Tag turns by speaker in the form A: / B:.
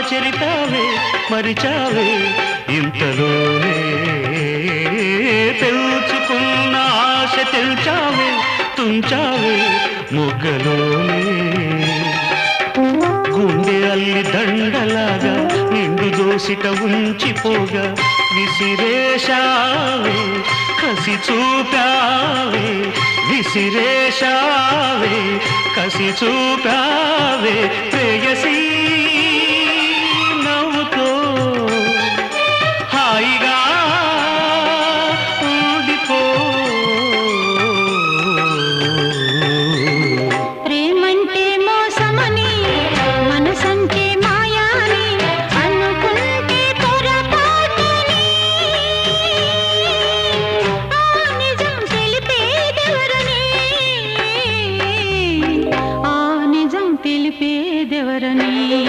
A: చెరిపావే మరిచావే ఇంతలోనే తెలుసుకున్న ఆశ తెల్చావే తుంచావే మొగ్గలోనే గుండె అల్లి దండలాగా నిండు దోసిట ఉంచిపోగా విసిరేశావే కసి చూపావే విసిరేశావే కసి చూపావే ప్రేయసీ